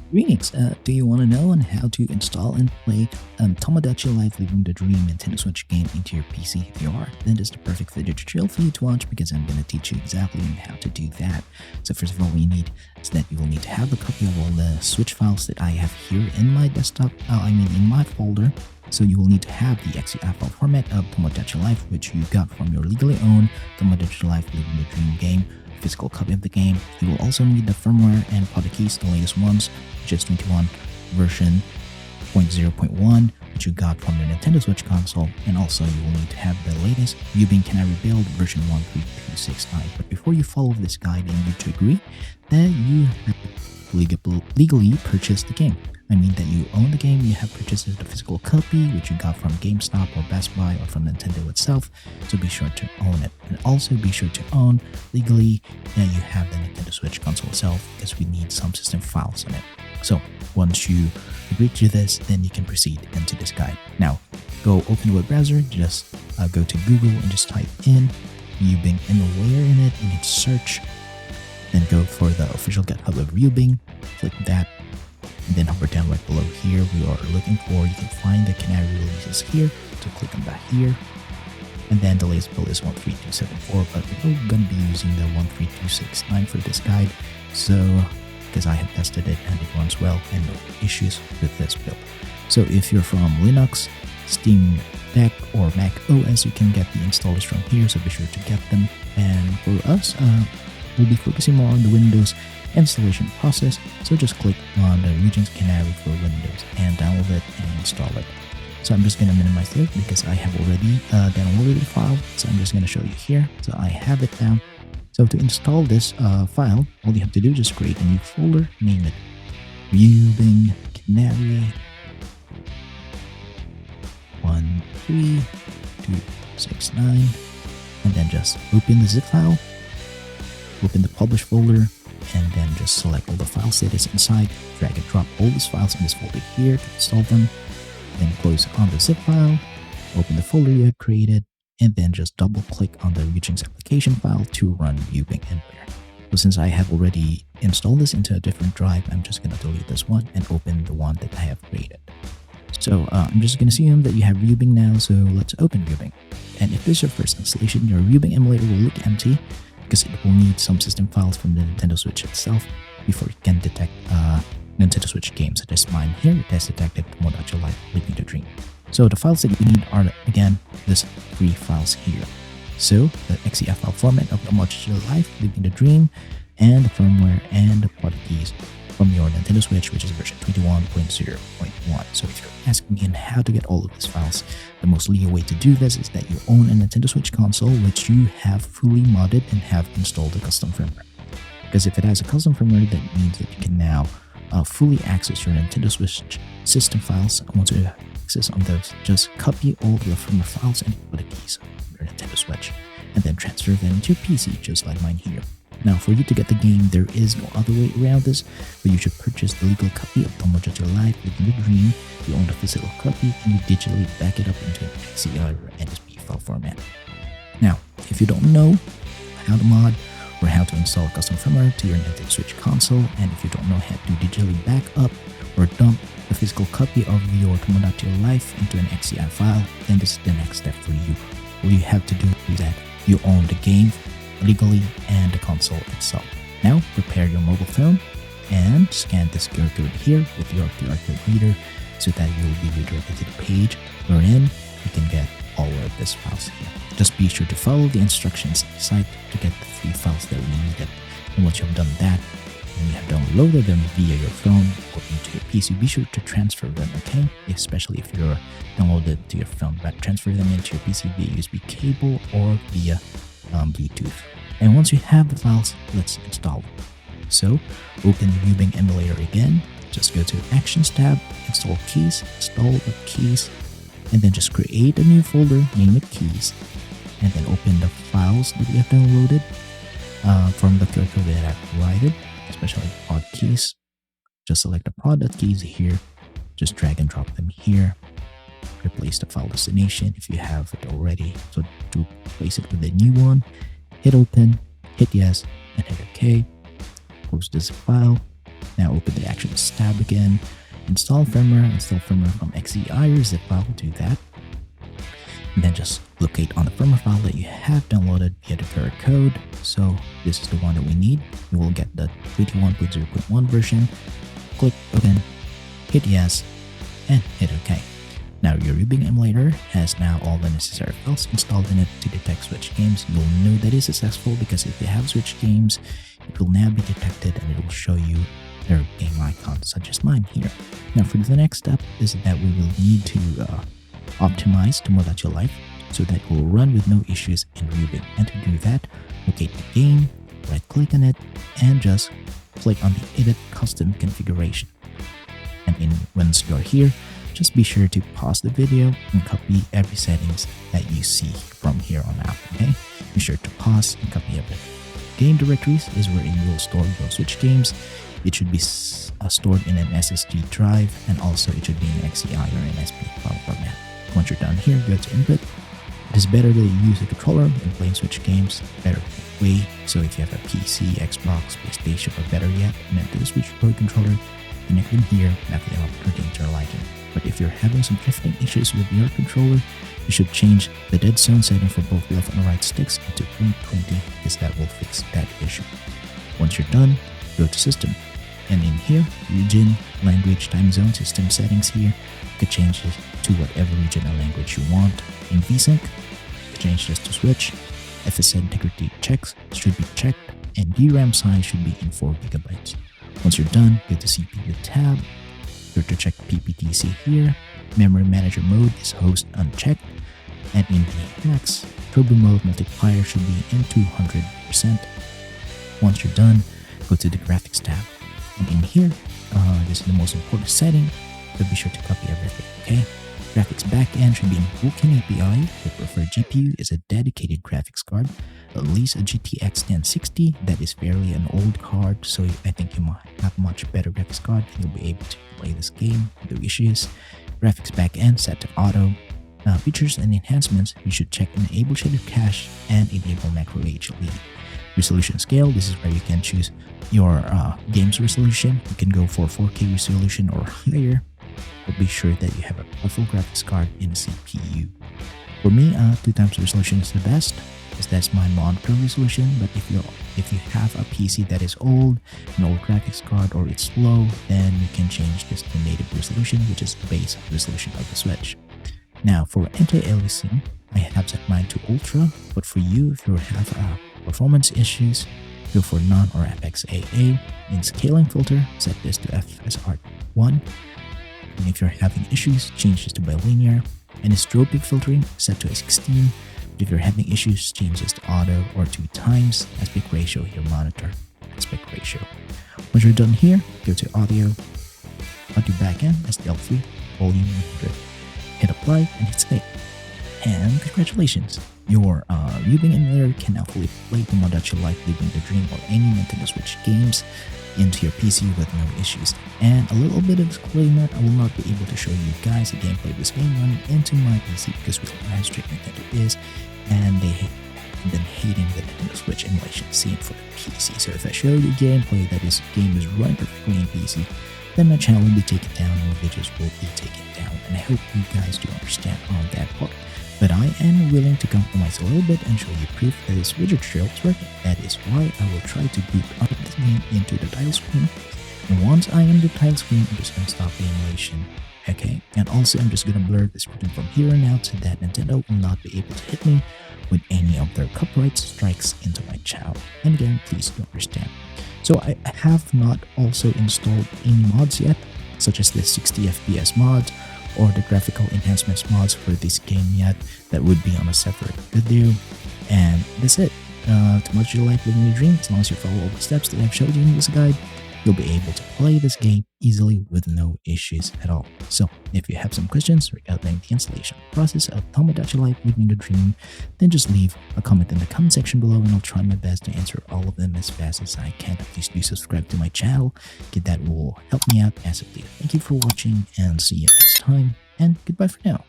Greetings. Do you want to know on how to install and play Tomodachi Life Living the Dream Nintendo Switch game into your PC? If you are, then this is the perfect video tutorial for you to watch because I'm going to teach you exactly on how to do that. So first of all, what you need is that you will need to have a copy of all the Switch files that I have here in my desktop, in my folder. So you will need to have the XCI file format of Tomodachi Life, which you got from your legally owned Tomodachi Life Living the Dream game, physical copy of the game. You will also need the firmware and product keys, the latest ones, which is 21 version 0.0.1, which you got from the Nintendo Switch console, and also you will need to have the latest Ryubing Can I Rebuild version 13269. But before you follow this guide, I need you to agree that you have legally purchased the game. I mean that you own the game, you have purchased the physical copy, which you got from GameStop or Best Buy or from Nintendo itself, so be sure to own it. And also be sure to own legally that you have the Nintendo Switch console itself, because we need some system files on it. So once you agree to this, then you can proceed into this guide. Now, go open a web browser, just go to Google and just type in Ryubing Emulator in it, and hit search. Then go for the official GitHub of Ryubing, click that, and then hover down right below here we are looking for. You can find the Canary releases here, so click on that here. And then the latest build is 13274, but we're going to be using the 13269 for this guide, so because I have tested it and it runs well and no issues with this build. So if you're from Linux, Steam Deck, or Mac OS, you can get the installers from here, so be sure to get them. And for us, we'll be focusing more on the Windows installation process, so just click on the Regions Canary for Windows and download it and install it. So I'm just going to minimize it because I have already downloaded the file, so I'm just going to show you here. So I have it down. So to install this file, all you have to do is just create a new folder, name it Ryubing Canary 13269, and then just open the zip file, open the publish folder, and then just select all the files that is inside, drag and drop all these files in this folder here to install them, then close on the zip file, open the folder you have created, and then just double click on the Ryubing's application file to run Ryubing Emulator. So since I have already installed this into a different drive, I'm just going to delete this one and open the one that I have created. So I'm just going to assume that you have Ryubing now, so let's open Ryubing. And if this is your first installation, your Ryubing emulator will look empty, because it will need some system files from the Nintendo Switch itself before it can detect Nintendo Switch games such as mine here. It has detected Tomodachi Life Living the Dream. So the files that you need are, again, these three files here. So the XCI file format of Tomodachi Life Living the Dream, and the firmware and the product keys from your Nintendo Switch, which is version 21.0.1. So if you're asking me on how to get all of these files, the most legal way to do this is that you own a Nintendo Switch console which you have fully modded and have installed a custom firmware. Because if it has a custom firmware, that means that you can now fully access your Nintendo Switch system files. Once you have access on those, just copy all of the firmware files and put the keys on your Nintendo Switch, and then transfer them into your PC, just like mine here. Now, for you to get the game, there is no other way around this, but you should purchase the legal copy of Tomodachi Life Living the Dream. You own the physical copy, and you digitally back it up into an XCI or NSP file format. Now, if you don't know how to mod or how to install a custom firmware to your Nintendo Switch console, and if you don't know how to digitally back up or dump the physical copy of your Tomodachi Life into an XCI file, then this is the next step for you. All you have to do is that you own the game legally and the console itself. Now prepare your mobile phone and scan this QR code here with your QR code reader, so that you will be redirected to the page wherein you can get all of these files here. Just be sure to follow the instructions inside to get the three files that we needed. And once you have done that, and you have downloaded them via your phone or into your PC, be sure to transfer them, okay? Especially if you're downloaded to your phone, but transfer them into your PC via USB cable or via Bluetooth. And once you have the files, let's install them. So open the Ryubing Emulator again, just go to Actions tab, install keys, install the keys, and then just create a new folder, name it keys, and then open the files that you have downloaded from the QR code that I've provided, especially prod keys. Just select the product keys here, just drag and drop them here. Replace the file destination if you have it already. So to replace it with a new one, hit open, hit yes, and hit OK. Close this file, Now open the Actions tab again, install firmware from XCI or zip file, do that. And then just locate on the firmware file that you have downloaded via the QR code. So this is the one that we need. You will get the 21.0.1 version. Click open, hit yes, and hit OK. Now your Ryubing emulator has now all the necessary files installed in it to detect Switch games. You'll know that is successful because if you have Switch games, it will now be detected and it will show you their game icons such as mine here. Now for the next step is that we will need to optimize Tomodachi Life so that it will run with no issues in Ryubing. And to do that, locate the game, right click on it, and just click on the Edit Custom Configuration. And once you're here, just be sure to pause the video and copy every settings that you see from here on out, okay? Be sure to pause and copy everything. Game directories is where you will store your Switch games. It should be stored in an SSD drive, and also it should be in XCI or an SP file format. Once you're done here, go to Input. It is better that you use a controller when playing Switch games, better way. So if you have a PC, Xbox, PlayStation, or better yet, connect to the Switch Pro controller, connect them here, map them up according to your liking. But if you're having some drifting issues with your controller, you should change the dead zone setting for both left and right sticks into 0.20 because that will fix that issue. Once you're done, go to System. And in here, region, language, time zone, system settings here, you can change it to whatever region or language you want. In VSync, you can change this to Switch. FSD integrity checks should be checked, and DRAM size should be in 4 GB. Once you're done, go to CPU tab. Go to check PPTC here. Memory Manager mode is host unchecked. And in the hacks, Turbo mode multiplier should be in 200%. Once you're done, go to the graphics tab. And in here, this is the most important setting, so be sure to copy everything, okay? Graphics backend should be in Vulkan API. The preferred GPU is a dedicated graphics card, at least a GTX 1060. That is fairly an old card, so I think you might have much better graphics card and you'll be able to play this game, no issues. Graphics backend set to auto. Features and enhancements, you should check enable shader cache and enable macro HLE. Resolution scale, this is where you can choose your game's resolution. You can go for 4K resolution or higher, but be sure that you have a powerful graphics card in a CPU. For me, 2x resolution is the best, because that's my monitor resolution. But if you have a PC that is old, an old graphics card, or it's slow, then you can change this to native resolution, which is the base resolution of the Switch. Now for anti-aliasing, I have set mine to ultra, but for you, if you have performance issues, go for none or FXAA. In scaling filter, set this to FSR1. And if you're having issues, change this to bilinear. And in strobing filtering, set to 16. But if you're having issues, change this to auto or 2 times aspect ratio here, monitor aspect ratio. Once you're done here, go to audio backend, SDL3, volume 100. Hit apply and hit save. And congratulations, your Ryubing emulator can now fully play Tomodachi Life Living the Dream or any Nintendo Switch games into your PC with no issues. And a little bit of disclaimer, I will not be able to show you guys the gameplay of this game running into my PC because we know how strict Nintendo is, and they have been hating the Nintendo Switch emulation scene for the PC. So if I show you gameplay that this game is running perfectly in PC, then my channel will be taken down and videos will be taken down. And I hope you guys do understand on that part. But I am willing to compromise a little bit and show you proof that this widget trail is working. That is why I will try to boot up this game into the title screen. And once I am the title screen, I'm just going to stop the emulation. Okay, and also I'm just going to blur this button from here on out so that Nintendo will not be able to hit me with any of their copyright strikes into my channel. And again, please do understand. So I have not also installed any mods yet, such as the 60 FPS mod or the graphical enhancements mods for this game yet. That would be on a separate video. And that's it. Tomodachi Life Living the Dream. As long as you follow all the steps that I've showed you in this guide, you'll be able to play this game easily with no issues at all. So if you have some questions regarding the installation process of Tomodachi Life Living the Dream, then just leave a comment in the comment section below and I'll try my best to answer all of them as fast as I can. Please do subscribe to my channel, that will help me out massively. Thank you for watching and see you next time, and goodbye for now.